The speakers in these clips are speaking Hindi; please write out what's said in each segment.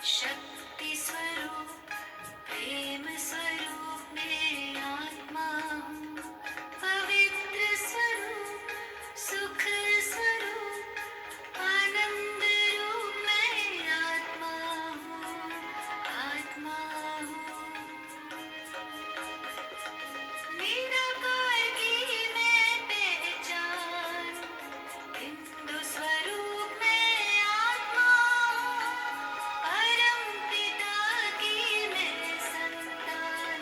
शक्ति स्वरूप प्रेम स्वरूप मैं आत्मा हूँ। पवित्र स्वरूप सुख स्वरूप आनंद रूप मैं आत्मा हूँ, आत्मा हूँ। निराकार की मैं पहचान, बिंदु स्वरूप मैं आत्मा हूँ। परम पिता की मैं संतान,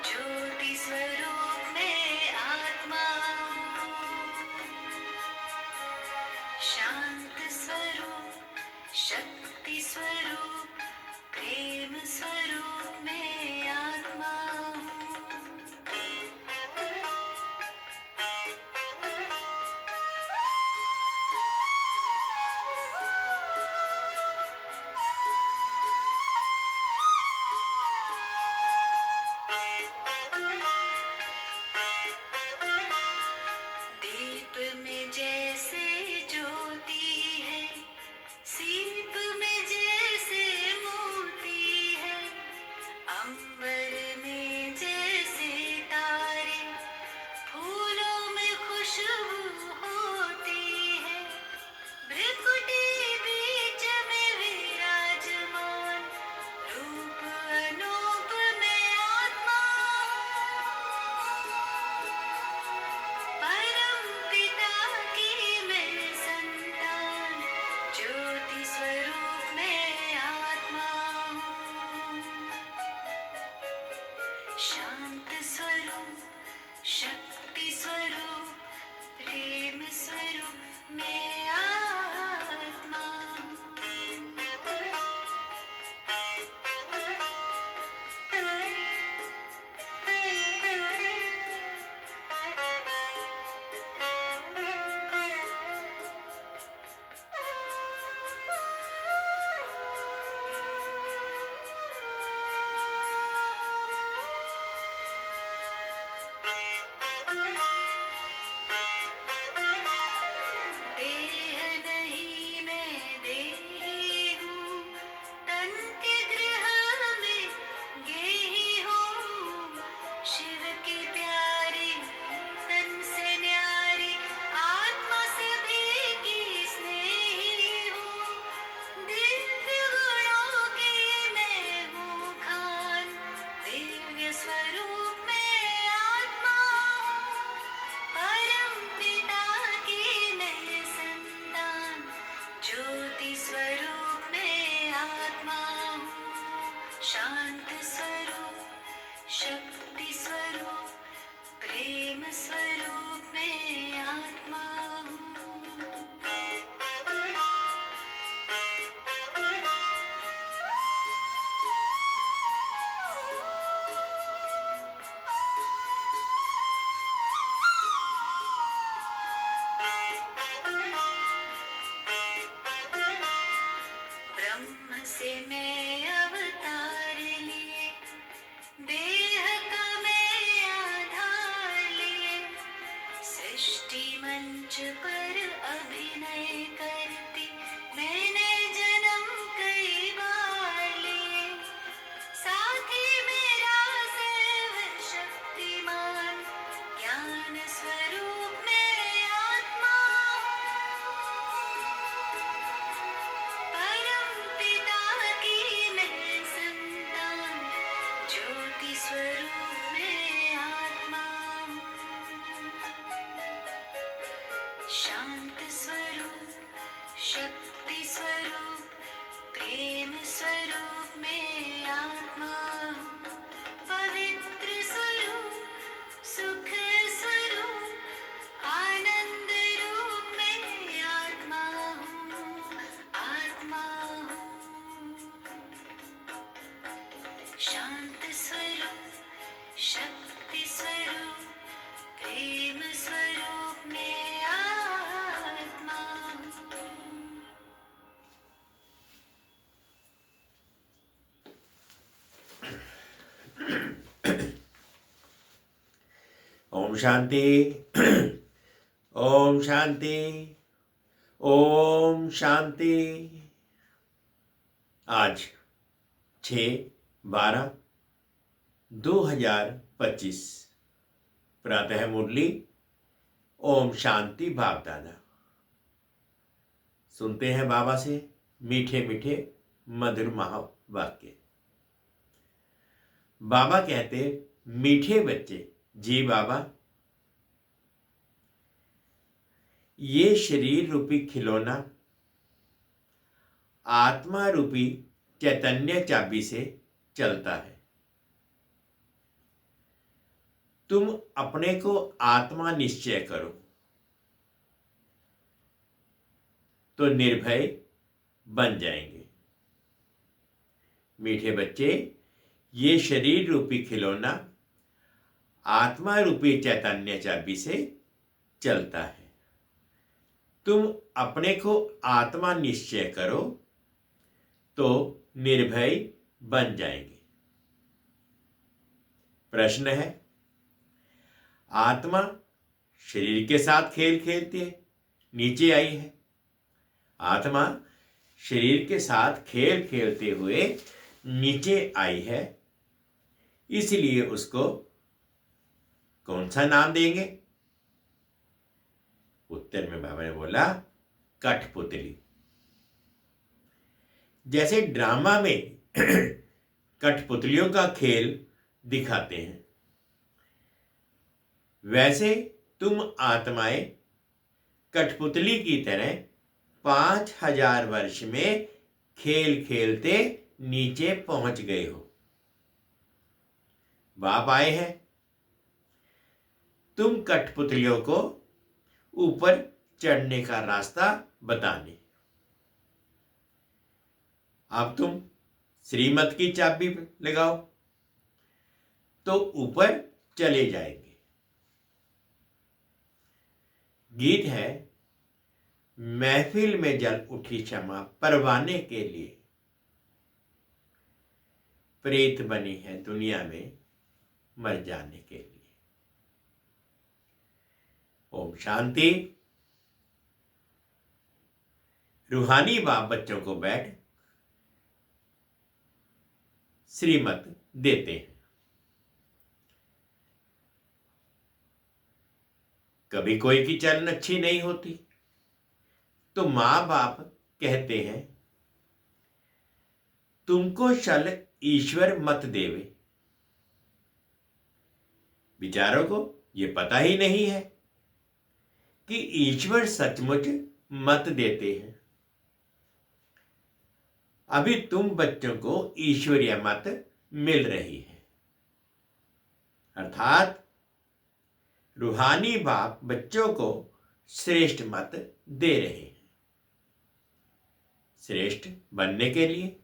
ज्योति स्वरूप मैं आत्मा हूँ। शांत स्वरूप शक्ति स्वरूप प्रेम स्वरूप मैं आत्मा हूँ। दीप में जैसे ज्योति है, सीप में जैसे मोती है, अंबर में जैसे तारे, फूलों में खुशबू होती है। भ्रिकुटी बीच में विराजमान, रूप अनूप में आत्मा हूँ। परम पिता की मैं संतान, ज्योति स्वरूप मैं आत्मा हूँ। शांत स्वरूप शक्ति स्वरूप प्रेम स्वरूप मैं आत्मा हूँ। देह नहीं मैं देही हूँ, तन के गृह में गेही हूँ। शिव की प्यारी तन से न्यारी, आत्मा सभी की स्नेही हूँ। दिव्य गुणों की मैं हूँ खान, दिव्य स्वरूप में आत्मा हूँ। परम पिता की मैं संतान, ज्योति स्वरूप में आत्मा हूँ। शांत स्वरूप शक्ति स्वरूप प्रेम स्वरूप में आत्मा हूँ। ब्रह्म से मैं अवतार लिए, देह का मैं आधार लिए, सृष्टि मंच पर अभिनय करती मैंने जन्म कई बार लिए। साथी मेरा सर्व शक्तिमान, ज्ञान स्वरूप में आत्मा हूँ। परम पिता की मैं संतान, ज्योति स्वरूप में आत्मा हूँ। शांत स्वरूप शक्ति स्वरूप प्रेम स्वरूप में आत्मा हूँ। पवित्र स्वरूप सुख स्वरूप आनंद रूप में आत्मा हूँ, आत्मा हूँ। शांत स्वरूप शक्ति स्वरूप प्रेम स्वरूप में आत्मा हूँ। ओम शांति। ओम शांति। ओम शांति। आज 6/12/2025 प्रातः मुरली। ओम शांति बाप दादा। सुनते हैं बाबा से मीठे मीठे मधुर महावाक्य। बाबा कहते, मीठे बच्चे, जी बाबा, ये शरीर रूपी खिलौना आत्मा रूपी चैतन्य चाबी से चलता है। तुम अपने को आत्मा निश्चय करो तो निर्भय बन जाएंगे। मीठे बच्चे, ये शरीर रूपी खिलौना आत्मा रूपी चैतन्य चाबी से चलता है। तुम अपने को आत्मा निश्चय करो तो निर्भय बन जाएंगे। प्रश्न है, आत्मा शरीर के साथ खेल खेलती है, नीचे आई है। आत्मा शरीर के साथ खेल खेलते हुए नीचे आई है, इसलिए उसको कौन सा नाम देंगे? उत्तर में बाबा ने बोला, कठपुतली। जैसे ड्रामा में कठपुतलियों का खेल दिखाते हैं, वैसे तुम आत्माएं कठपुतली की तरह 5000 वर्ष में खेल खेलते नीचे पहुंच गए हो। बाप आए हैं तुम कठपुतलियों को ऊपर चढ़ने का रास्ता बताने। अब तुम श्रीमत की चाबी लगाओ तो ऊपर चले जाएंगे। गीत है, महफिल में जल उठी क्षमा परवाने के लिए, प्रेत बनी है दुनिया में मर जाने के लिए। ओम शांति। रूहानी बाप बच्चों को बैठ श्रीमत देते हैं। कभी कोई की चलन अच्छी नहीं होती तो मां बाप कहते हैं, तुमको शल ईश्वर मत देवे। विचारों को ये पता ही नहीं है कि ईश्वर सचमुच मत देते हैं। अभी तुम बच्चों को ईश्वरीय मत मिल रही है, अर्थात रूहानी बाप बच्चों को श्रेष्ठ मत दे रहे हैं। श्रेष्ठ बनने के लिए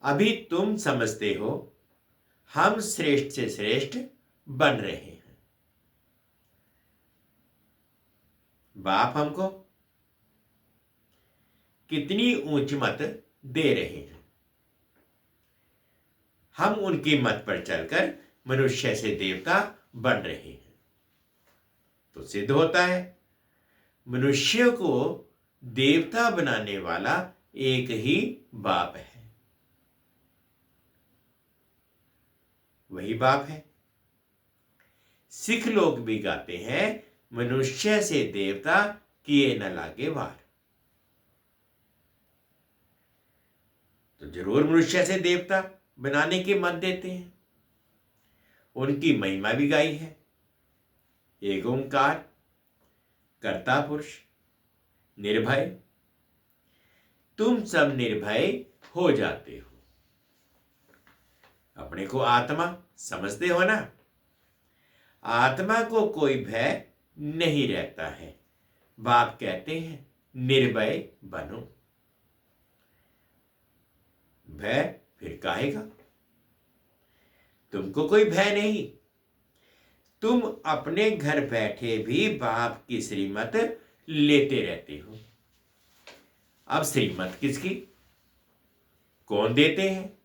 अभी तुम समझते हो हम श्रेष्ठ से श्रेष्ठ बन रहे हैं। बाप हमको कितनी ऊंची मत दे रहे हैं। हम उनकी मत पर चलकर मनुष्य से देवता बन रहे हैं। तो सिद्ध होता है मनुष्य को देवता बनाने वाला एक ही बाप है। वही बाप है। सिख लोग भी गाते हैं, मनुष्य से देवता किए न लागे वार। तो जरूर मनुष्य से देवता बनाने की मत देते हैं। उनकी महिमा भी गाई है, एक ओंकार, कर्ता पुरुष, निर्भय। तुम सब निर्भय हो जाते हो। अपने को आत्मा समझते हो ना? आत्मा को कोई भय नहीं रहता है। बाप कहते हैं निर्भय बनो। भय फिर काहे का? तुमको कोई भय नहीं। तुम अपने घर बैठे भी बाप की श्रीमत लेते रहते हो। अब श्रीमत किसकी, कौन देते हैं?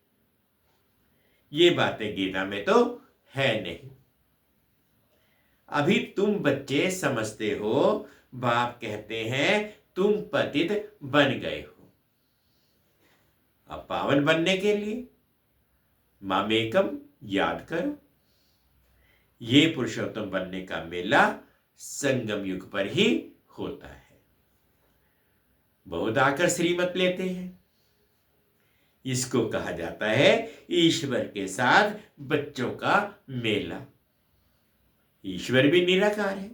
ये बातें गीता में तो है नहीं। अभी तुम बच्चे समझते हो, बाप कहते हैं तुम पतित बन गए हो। अब पावन बनने के लिए मामेकम याद करो। ये पुरुषोत्तम बनने का मेला संगम युग पर ही होता है। बहुत आकर श्रीमत लेते हैं। इसको कहा जाता है ईश्वर के साथ बच्चों का मेला। ईश्वर भी निराकार है,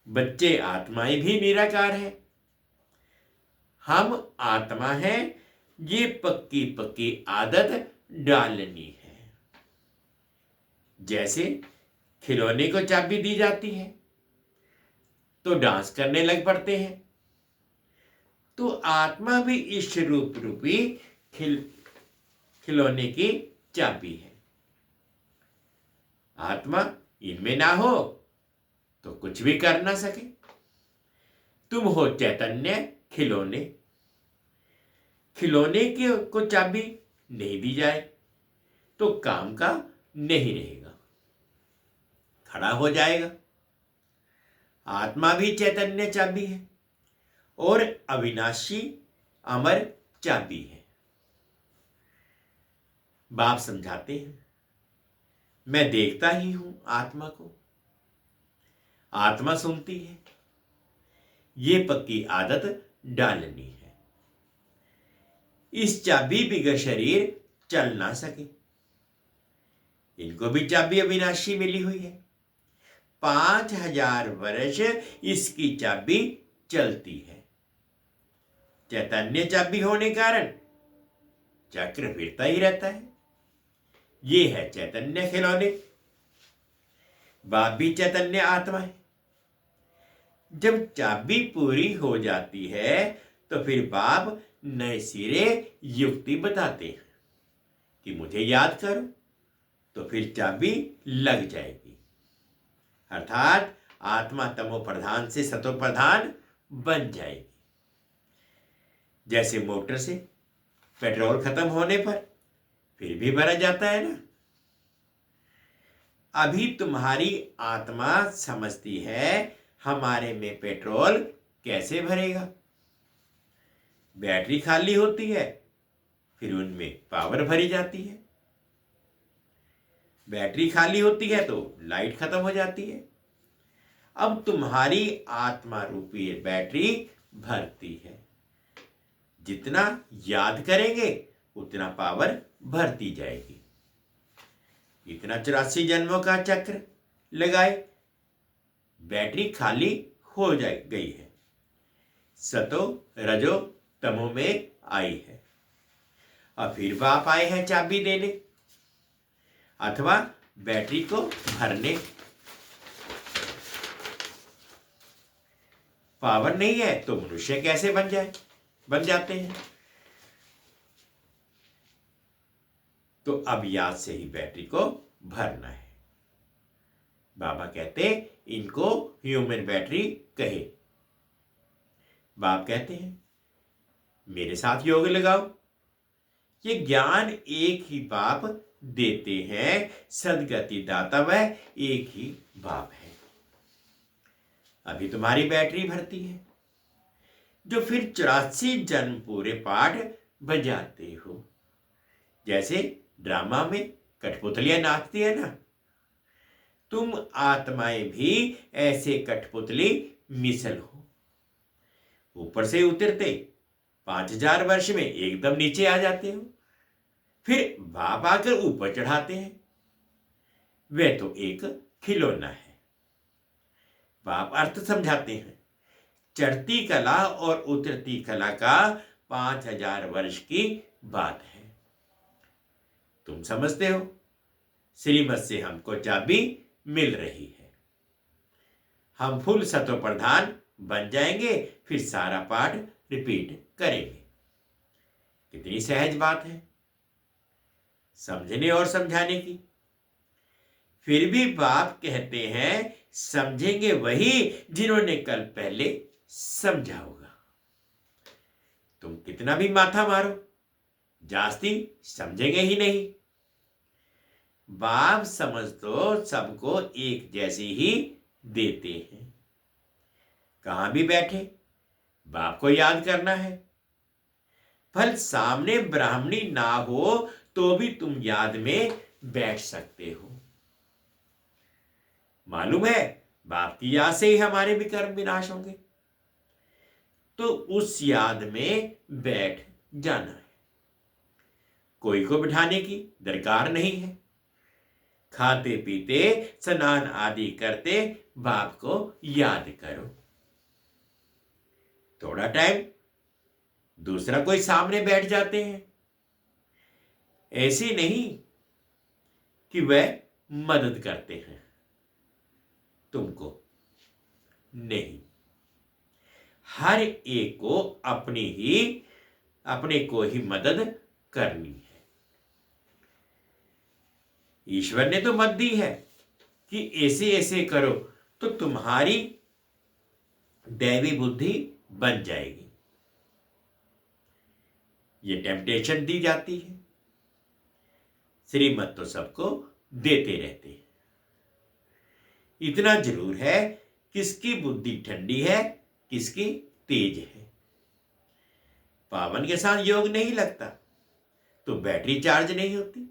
बच्चे आत्माएं भी निराकार है। हम आत्मा हैं, ये पक्की पक्की आदत डालनी है। जैसे खिलौने को चाबी दी जाती है तो डांस करने लग पड़ते हैं, तो आत्मा भी इस रूप रूपी खिलौने की चाबी है। आत्मा इनमें ना हो तो कुछ भी कर ना सके। तुम हो चैतन्य खिलौने। खिलौने को चाबी नहीं दी जाए तो काम का नहीं रहेगा, खड़ा हो जाएगा। आत्मा भी चैतन्य चाबी है और अविनाशी अमर चाबी है। बाप समझाते हैं, मैं देखता ही हूं आत्मा को, आत्मा सुनती है। ये पक्की आदत डालनी है। इस चाबी बिगर शरीर चल ना सके। इनको भी चाबी अविनाशी मिली हुई है। 5000 वर्ष इसकी चाबी चलती है। चैतन्य चाबी होने कारण चक्र फिरता ही रहता है। ये है चैतन्य खिलौने। बाप भी चैतन्य आत्मा है। जब चाबी पूरी हो जाती है तो फिर बाप नए सिरे युक्ति बताते हैं कि मुझे याद करो, तो फिर चाबी लग जाएगी। अर्थात आत्मा तमो प्रधान से सतो प्रधान बन जाएगी। जैसे मोटर से पेट्रोल खत्म होने पर फिर भी भरा जाता है ना। अभी तुम्हारी आत्मा समझती है हमारे में पेट्रोल कैसे भरेगा। बैटरी खाली होती है, फिर उनमें पावर भरी जाती है। बैटरी खाली होती है तो लाइट खत्म हो जाती है। अब तुम्हारी आत्मा रूपी बैटरी भरती है। जितना याद करेंगे उतना पावर भरती जाएगी। इतना 84 जन्मों का चक्र लगाए, बैटरी खाली हो गई है। सतो रजो तमो में आई है। अब फिर बाप आए हैं चाबी देने अथवा बैटरी को भरने। पावर नहीं है तो मनुष्य कैसे बन जाते हैं। तो अब याद से ही बैटरी को भरना है। बाबा कहते इनको ह्यूमन बैटरी कहे। बाप कहते हैं मेरे साथ योग लगाओ। ये ज्ञान एक ही बाप देते हैं। सदगति दाता वह एक ही बाप है। अभी तुम्हारी बैटरी भरती है, जो फिर 84 जन्म पूरे पाठ बजाते हो। जैसे ड्रामा में कठपुतलियां नाचती है ना, तुम आत्माएं भी ऐसे कठपुतली मिसल हो। ऊपर से उतरते 5000 वर्ष में एकदम नीचे आ जाते हो, फिर बाप आकर ऊपर चढ़ाते हैं। वह तो एक खिलौना है। बाप अर्थ समझाते हैं। चढ़ती कला और उतरती कला का 5000 वर्ष की बात है। तुम समझते हो श्रीमत से हमको चाबी मिल रही है। हम फुल सतो प्रधान बन जाएंगे, फिर सारा पाठ रिपीट करेंगे। कितनी सहज बात है समझने और समझाने की। फिर भी बाप कहते हैं समझेंगे वही जिन्होंने कल पहले समझा होगा। तुम कितना भी माथा मारो, जास्ती समझेंगे ही नहीं। बाप समझ तो सबको एक जैसी ही देते हैं। कहां भी बैठे बाप को याद करना है। फल सामने ब्राह्मणी ना हो तो भी तुम याद में बैठ सकते हो। मालूम है बाप की याद से ही हमारे भी कर्म विनाश होंगे, तो उस याद में बैठ जाना है। कोई को बिठाने की दरकार नहीं है। खाते पीते स्नान आदि करते बाप को याद करो। थोड़ा टाइम दूसरा कोई सामने बैठ जाते हैं, ऐसे नहीं कि वह मदद करते हैं तुमको, नहीं। हर एक को अपने को ही मदद करनी है। ईश्वर ने तो मत दी है कि ऐसे ऐसे करो तो तुम्हारी दैवी बुद्धि बन जाएगी। ये टेम्पटेशन दी जाती है। श्रीमत तो सबको देते रहते हैं। इतना जरूर है किसकी बुद्धि ठंडी है, किसकी तेज है। पावन के साथ योग नहीं लगता तो बैटरी चार्ज नहीं होती।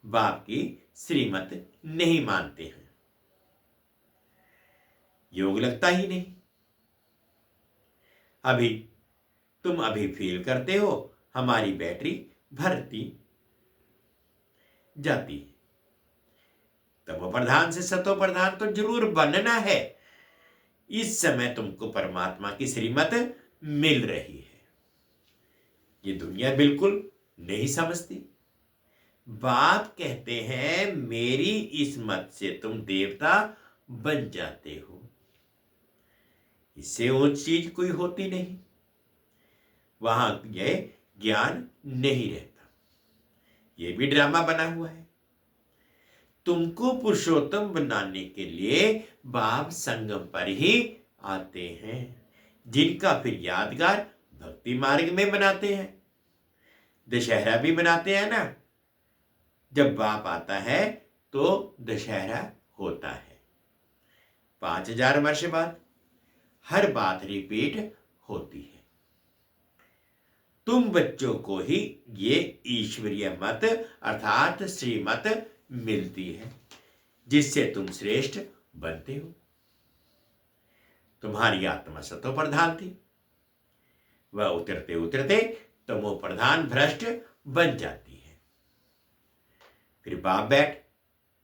बाप की श्रीमत नहीं मानते हैं, योग लगता ही नहीं। तुम अभी फील करते हो हमारी बैटरी भरती जाती है। तमो प्रधान से सतो प्रधान तो जरूर बनना है। इस समय तुमको परमात्मा की श्रीमत मिल रही है। ये दुनिया बिल्कुल नहीं समझती। बाप कहते हैं मेरी इस मत से तुम देवता बन जाते हो। इससे ऊंची चीज कोई होती नहीं। वहां यह ज्ञान नहीं रहता। यह भी ड्रामा बना हुआ है। तुमको पुरुषोत्तम बनाने के लिए बाप संगम पर ही आते हैं, जिनका फिर यादगार भक्ति मार्ग में बनाते हैं। दशहरा भी बनाते हैं ना। जब बाप आता है तो दशहरा होता है। 5000 वर्ष बाद हर बात रिपीट होती है। तुम बच्चों को ही ये ईश्वरीय मत अर्थात श्रीमत मिलती है, जिससे तुम श्रेष्ठ बनते हो। तुम्हारी आत्मा सतो प्रधान थी, वह उतरते उतरते तमो प्रधान भ्रष्ट बन जाती है। फिर बाप बैठ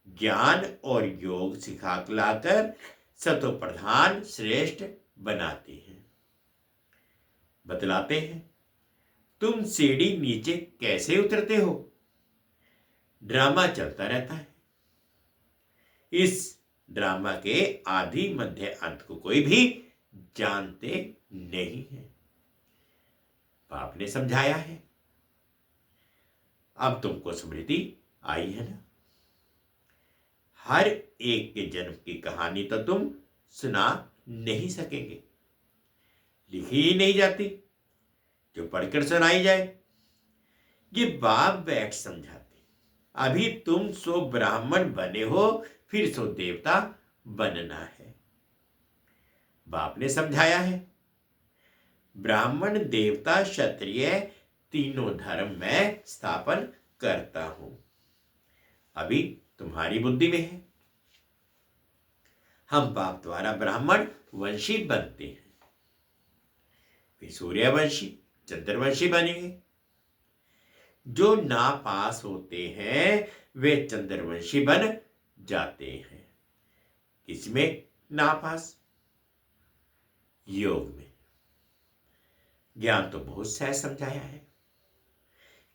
ज्ञान और योग सिखाकर सतो प्रधान श्रेष्ठ बनाते हैं। बतलाते हैं तुम सीढ़ी नीचे कैसे उतरते हो। ड्रामा चलता रहता है। इस ड्रामा के आदि मध्य अंत को कोई भी जानते नहीं है। बाप ने समझाया है। अब तुमको स्मृति आई है ना। हर एक के जन्म की कहानी तो तुम सुना नहीं सकेंगे, लिखी ही नहीं जाती जो पढ़कर सुनाई जाए। ये बाप बैठ समझाते। अभी तुम सो ब्राह्मण बने हो, फिर सो देवता बनना है। बाप ने समझाया है ब्राह्मण देवता क्षत्रिय तीनों धर्म में स्थापन करता हूं। अभी तुम्हारी बुद्धि में है। हम बाप द्वारा ब्राह्मण वंशी बनते हैं, फिर सूर्यवंशी चंद्रवंशी बनेंगे। जो नापास होते हैं वे चंद्रवंशी बन जाते हैं। किसमें नापास? योग में। ज्ञान तो बहुत सहज समझाया है।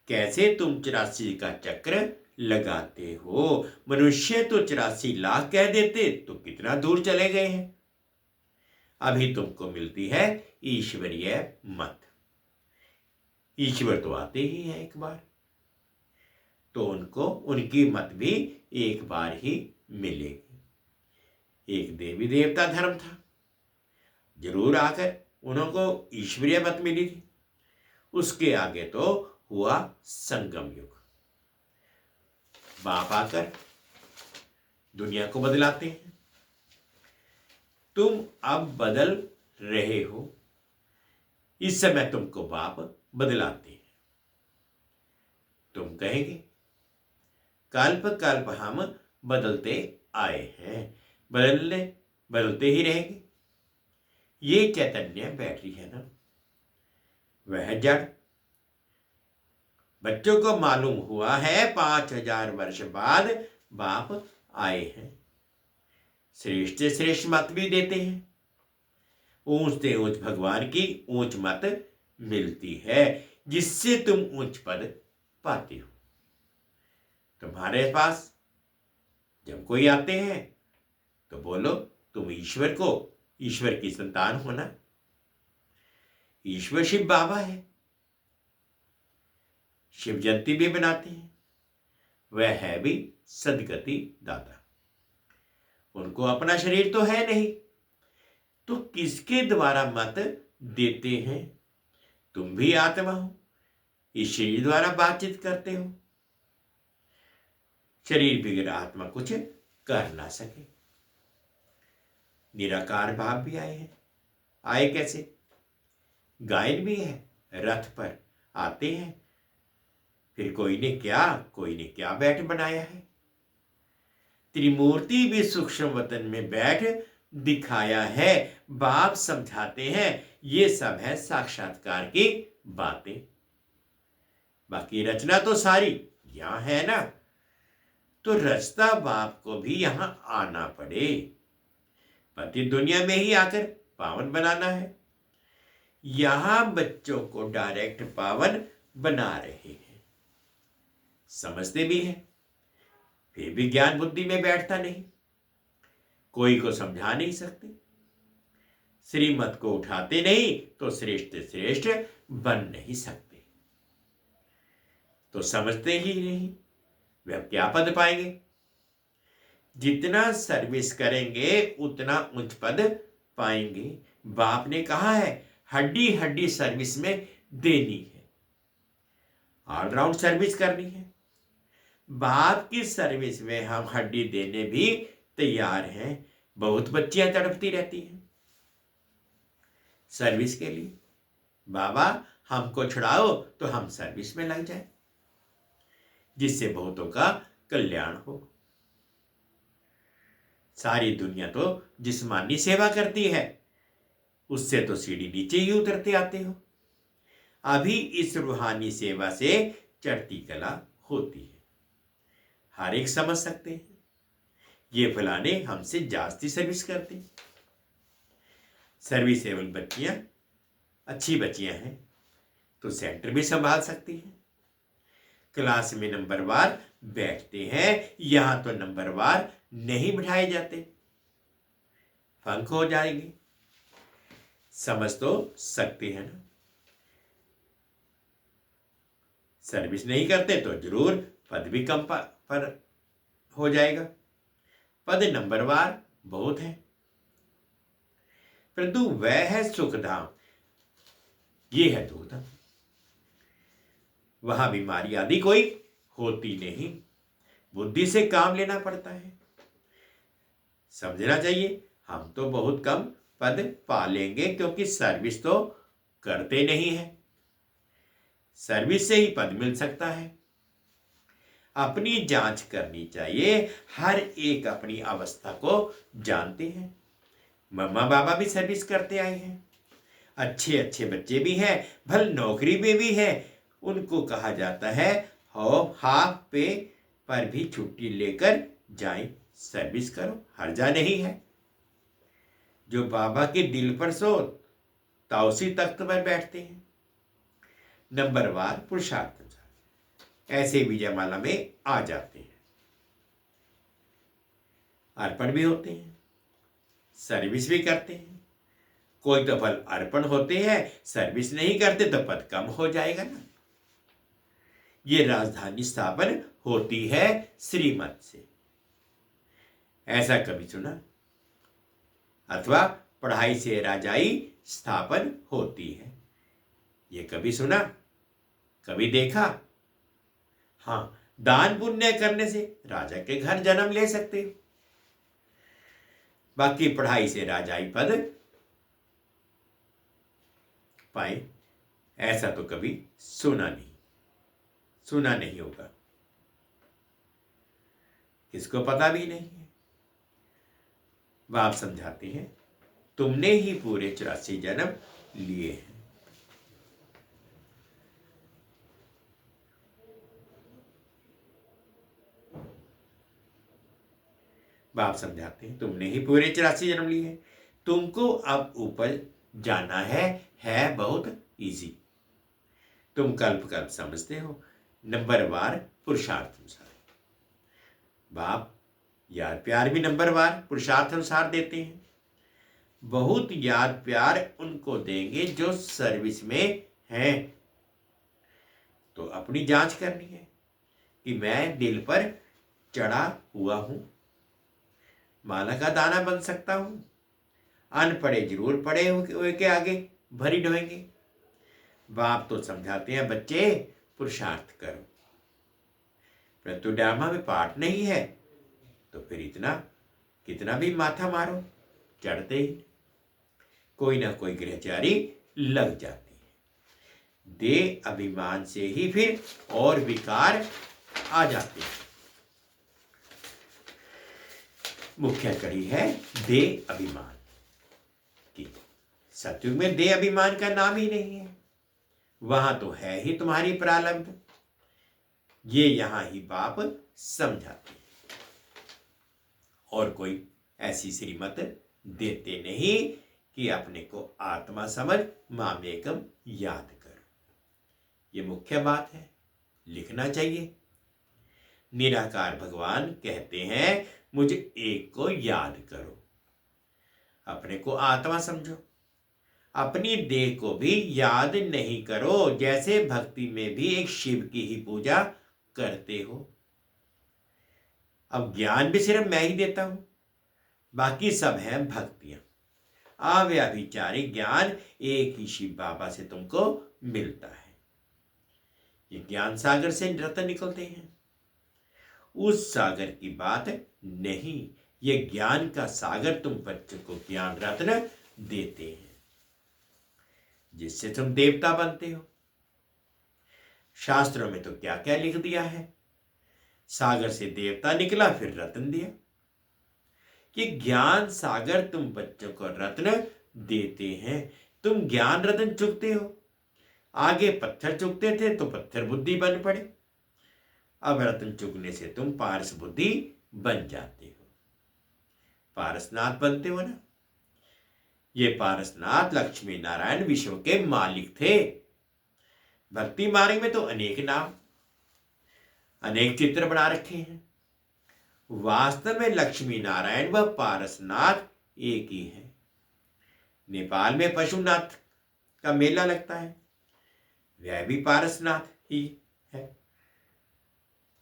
कैसे तुम 84 का चक्र लगाते हो। मनुष्य तो 84 लाख कह देते तो कितना दूर चले गए हैं। अभी तुमको मिलती है ईश्वरीय मत। ईश्वर तो आते ही है एक बार, तो उनको उनकी मत भी एक बार ही मिलेगी। एक देवी देवता धर्म था, जरूर आकर उनको ईश्वरीय मत मिली थी। उसके आगे तो हुआ संगम युग। बाप आकर दुनिया को बदलाते हैं। तुम अब बदल रहे हो। इस समय तुमको बाप बदलाते हैं। तुम कहेंगे कल्प कल्प हम बदलते आए हैं, बदलते ही रहेंगे। ये चैतन्य बैटरी है ना, वह जड़। बच्चों को मालूम हुआ है 5000 वर्ष बाद बाप आए हैं। श्रेष्ठ से श्रेष्ठ मत भी देते हैं। ऊंच से ऊंच भगवान की ऊंच मत मिलती है, जिससे तुम ऊंच पद पाते हो। तुम्हारे पास जब कोई आते हैं तो बोलो तुम ईश्वर की संतान हो ना। ईश्वर शिव बाबा है, शिव जयंती भी बनाते हैं। वह है भी सदगति दाता। उनको अपना शरीर तो है नहीं, तो किसके द्वारा मत देते हैं? तुम भी आत्मा हो, इस शरीर द्वारा बातचीत करते हो। शरीर बिगड़ आत्मा कुछ कर ना सके। निराकार भाव भी आए हैं। आए कैसे? गायन भी है, रथ पर आते हैं। फिर कोई ने क्या बैठ बनाया है। त्रिमूर्ति भी सूक्ष्म वतन में बैठ दिखाया है। बाप समझाते हैं, ये सब है साक्षात्कार की बातें। बाकी रचना तो सारी यहां है ना, तो रचता बाप को भी यहां आना पड़े। पति दुनिया में ही आकर पावन बनाना है। यहां बच्चों को डायरेक्ट पावन बना रहे हैं। समझते भी हैं, फिर भी ज्ञान बुद्धि में बैठता नहीं। कोई को समझा नहीं सकते। श्रीमत को उठाते नहीं तो श्रेष्ठ श्रेष्ठ बन नहीं सकते। तो समझते ही नहीं, वे क्या पद पाएंगे? जितना सर्विस करेंगे उतना उच्च पद पाएंगे। बाप ने कहा है हड्डी हड्डी सर्विस में देनी है, ऑलराउंड सर्विस करनी है। बाप की सर्विस में हम हड्डी देने भी तैयार हैं। बहुत बच्चियां तड़पती रहती हैं सर्विस के लिए। बाबा हमको छुड़ाओ तो हम सर्विस में लग जाए, जिससे बहुतों का कल्याण हो। सारी दुनिया तो जिस्मानी सेवा करती है, उससे तो सीढ़ी नीचे ही उतरते आते हो। अभी इस रूहानी सेवा से चढ़ती कला होती है। हर एक समझ सकते हैं, ये फलाने हमसे जास्ती सर्विस करते। सर्विसेबल बच्चियां अच्छी बच्चियां हैं तो सेंटर भी संभाल सकती हैं। क्लास में नंबरवार बैठते हैं, यहां तो नंबरवार नहीं बिठाए जाते, फंक हो जाएंगे। समझ तो सकते हैं ना। सर्विस नहीं करते तो जरूर पद भी कम पर हो जाएगा। पद नंबरवार बहुत है, परंतु वह है सुखधाम, ये है दुखधाम। वहां बीमारी आदि कोई होती नहीं, बुद्धि से काम लेना पड़ता है। समझना चाहिए, हम तो बहुत कम पद पा लेंगे क्योंकि सर्विस तो करते नहीं है। सर्विस से ही पद मिल सकता है। अपनी जांच करनी चाहिए। हर एक अपनी अवस्था को जानते हैं। मम्मा बाबा भी सर्विस करते आए हैं, अच्छे अच्छे बच्चे भी हैं, भले नौकरी में भी है। उनको कहा जाता है हो हाफ पे पर भी छुट्टी लेकर जाएं, सर्विस करो, हर्जा नहीं है। जो बाबा के दिल पर सो ताउसी तख्त पर बैठते हैं, नंबरवार पुरुषार्थ ऐसे विजयमाला में आ जाते हैं। अर्पण भी होते हैं, सर्विस भी करते हैं। कोई तो फल अर्पण होते हैं, सर्विस नहीं करते तो पद कम हो जाएगा ना। ये राजधानी स्थापन होती है श्रीमत से, ऐसा कभी सुना? अथवा पढ़ाई से राजाई स्थापन होती है, ये कभी सुना? कभी देखा? हाँ, दान पुण्य करने से राजा के घर जन्म ले सकते हो। बाकी पढ़ाई से राजाई पद पाए, ऐसा तो कभी सुना नहीं होगा, किसको पता भी नहीं है। बाप समझाते हैं तुमने ही पूरे 84 जन्म लिए हैं। बाप समझाते हैं तुमने ही पूरे 84 जन्म लिए हैं, तुमको अब ऊपर जाना है बहुत इजी। तुम कल्प कल्प समझते हो, नंबरवार पुरुषार्थ अनुसार। बाप याद प्यार भी नंबरवार पुरुषार्थ अनुसार देते हैं। बहुत याद प्यार उनको देंगे जो सर्विस में हैं। तो अपनी जांच करनी है कि मैं दिल पर चढ़ा हुआ हूं, माला का दाना बन सकता हूं। अनपढ़े जरूर पड़े हुए के आगे भरी ढोएंगे। बाप तो समझाते हैं बच्चे पुरुषार्थ करो, परंतु ड्रामा में पार्ट नहीं है तो फिर इतना कितना भी माथा मारो चढ़ते ही कोई ना कोई ग्रहचारी लग जाती है। दे अभिमान से ही फिर और विकार आ जाते हैं। मुख्य कड़ी है दे अभिमान की। सतयुग में दे अभिमान का नाम ही नहीं है, वहां तो है ही तुम्हारी प्रारब्ध। ये यहां ही बाप समझाते हैं और कोई ऐसी श्रीमत देते नहीं कि अपने को आत्मा समझ मामेकम याद करो। ये मुख्य बात है, लिखना चाहिए। निराकार भगवान कहते हैं मुझे एक को याद करो, अपने को आत्मा समझो, अपनी देह को भी याद नहीं करो। जैसे भक्ति में भी एक शिव की ही पूजा करते हो। अब ज्ञान भी सिर्फ मैं ही देता हूं, बाकी सब है भक्तियां। अव्यभिचारिक ज्ञान एक ही शिव बाबा से तुमको मिलता है। ये ज्ञान सागर से रत्न निकलते हैं, उस सागर की बात नहीं। ये ज्ञान का सागर तुम बच्चों को ज्ञान रत्न देते हैं, जिससे तुम देवता बनते हो। शास्त्रों में तो क्या क्या लिख दिया है, सागर से देवता निकला फिर रत्न दिया। कि ज्ञान सागर तुम बच्चों को रत्न देते हैं। तुम ज्ञान रत्न चुकते हो, आगे पत्थर चुकते थे तो पत्थर बुद्धि बन पड़े, अब रत्न चुकने से तुम पारस बुद्धि बन जाते हो, पारसनाथ बनते हो ना। ये पारसनाथ लक्ष्मी नारायण विश्व के मालिक थे। भक्ति मार्ग में तो अनेक नाम अनेक चित्र बना रखे हैं, वास्तव में लक्ष्मी नारायण व पारसनाथ एक ही है। नेपाल में पशुनाथ का मेला लगता है, वह भी पारसनाथ ही है।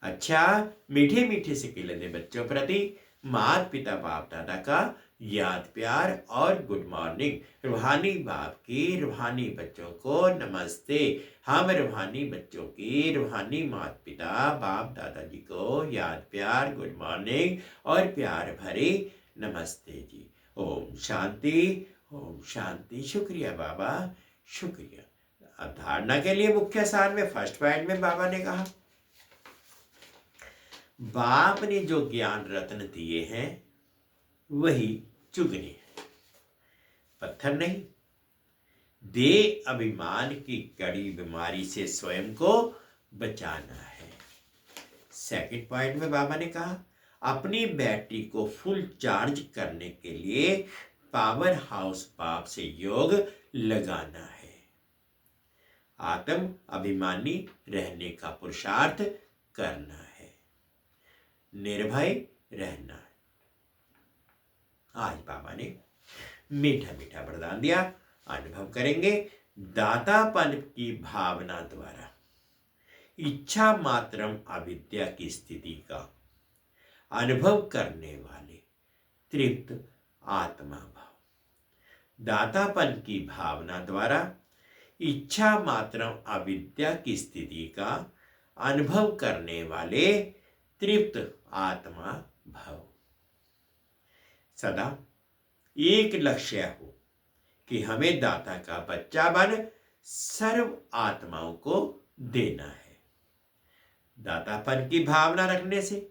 अच्छा, मीठे मीठे से खिलते बच्चों प्रति माता पिता बाप दादा का याद प्यार और गुड मॉर्निंग। रूहानी बाप की रूहानी बच्चों को नमस्ते। हम रूहानी बच्चों की रूहानी माता पिता बाप दादाजी को याद प्यार गुड मॉर्निंग और प्यार भरे नमस्ते जी। ओम शांति, ओम शांति। शुक्रिया बाबा, शुक्रिया। अब धारणा के लिए मुख्य सार में फर्स्ट पॉइंट में बाबा ने कहा, बाप ने जो ज्ञान रत्न दिए हैं वही चुगने हैं, पत्थर नहीं। दे अभिमान की कड़ी बीमारी से स्वयं को बचाना है। सेकंड पॉइंट में बाबा ने कहा, अपनी बैटरी को फुल चार्ज करने के लिए पावर हाउस बाप से योग लगाना है। आत्म अभिमानी रहने का पुरुषार्थ करना है, निर्भय रहना है। आज बाबा ने मीठा मीठा वरदान दिया, अनुभव करेंगे। दातापन की भावना द्वारा इच्छा मात्रम अविद्या की स्थिति का अनुभव करने वाले तृप्त आत्मा भाव। दातापन की भावना द्वारा इच्छा मात्रम अविद्या की स्थिति का अनुभव करने वाले तृप्त आत्मा भाव। सदा एक लक्ष्य हो कि हमें दाता का बच्चा बन सर्व आत्माओं को देना है। दातापन की भावना रखने से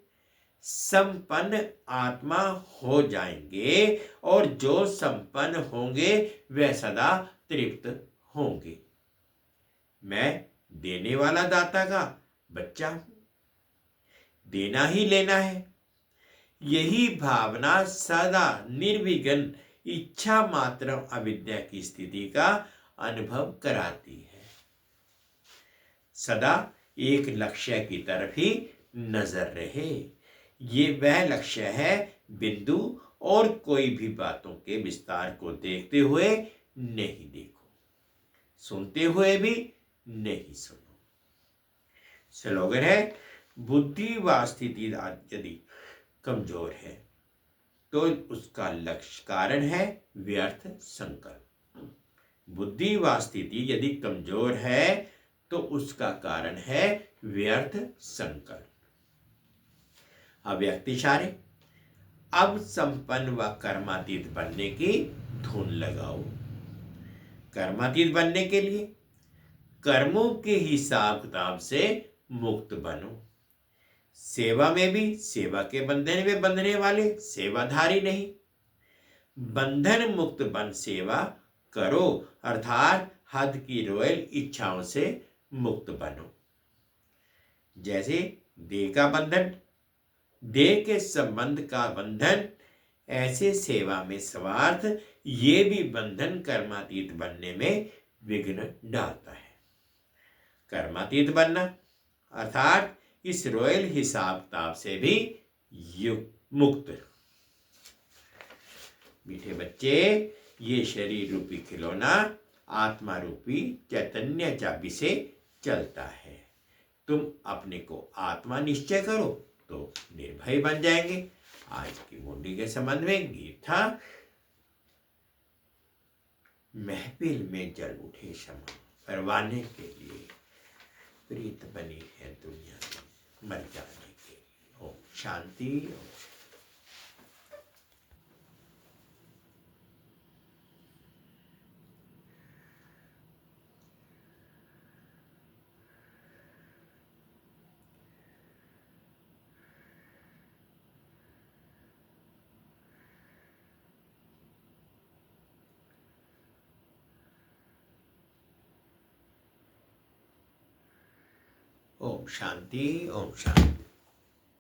संपन्न आत्मा हो जाएंगे और जो संपन्न होंगे वे सदा तृप्त होंगे। मैं देने वाला दाता का बच्चा हूं, देना ही लेना है। यही भावना सदा निर्विघ्न इच्छा मात्र अविद्या की स्थिति का अनुभव कराती है। सदा एक लक्ष्य की तरफ ही नजर रहे। ये वह लक्ष्य है बिंदु, और कोई भी बातों के विस्तार को देखते हुए नहीं देखो, सुनते हुए भी नहीं सुनो। स्लोगन है, बुद्धि व स्थिति यदि कमजोर है तो उसका लक्ष्य कारण है व्यर्थ संकल्प। बुद्धि व स्थिति यदि कमजोर है तो उसका कारण है व्यर्थ संकल्प। अव्यक्त इशारे। अब संपन्न व कर्मातीत बनने की धुन लगाओ। कर्मातीत बनने के लिए कर्मों के हिसाब किताब से मुक्त बनो। सेवा में भी सेवा के बंधन में बंधने वाले सेवाधारी नहीं, बंधन मुक्त बन सेवा करो, अर्थात हद की रोयल इच्छाओं से मुक्त बनो। जैसे देह का बंधन, देह के संबंध का बंधन, ऐसे सेवा में स्वार्थ, ये भी बंधन कर्मातीत बनने में विघ्न डालता है। कर्मातीत बनना अर्थात इस रॉयल हिसाब किताब से भी मुक्त। मीठे बच्चे, ये शरीर रूपी खिलौना आत्मा रूपी चैतन्य चाबी से चलता है। तुम अपने को आत्मा निश्चय करो तो निर्भय बन जाएंगे। आज की मुंडी के संबंध में गीत था, महफिल में जल उठे शमा, परवाने के लिए प्रीत बनी है दुनिया में मर जाने के लिए। ओम शांति। ओम शांति। ओम शांति।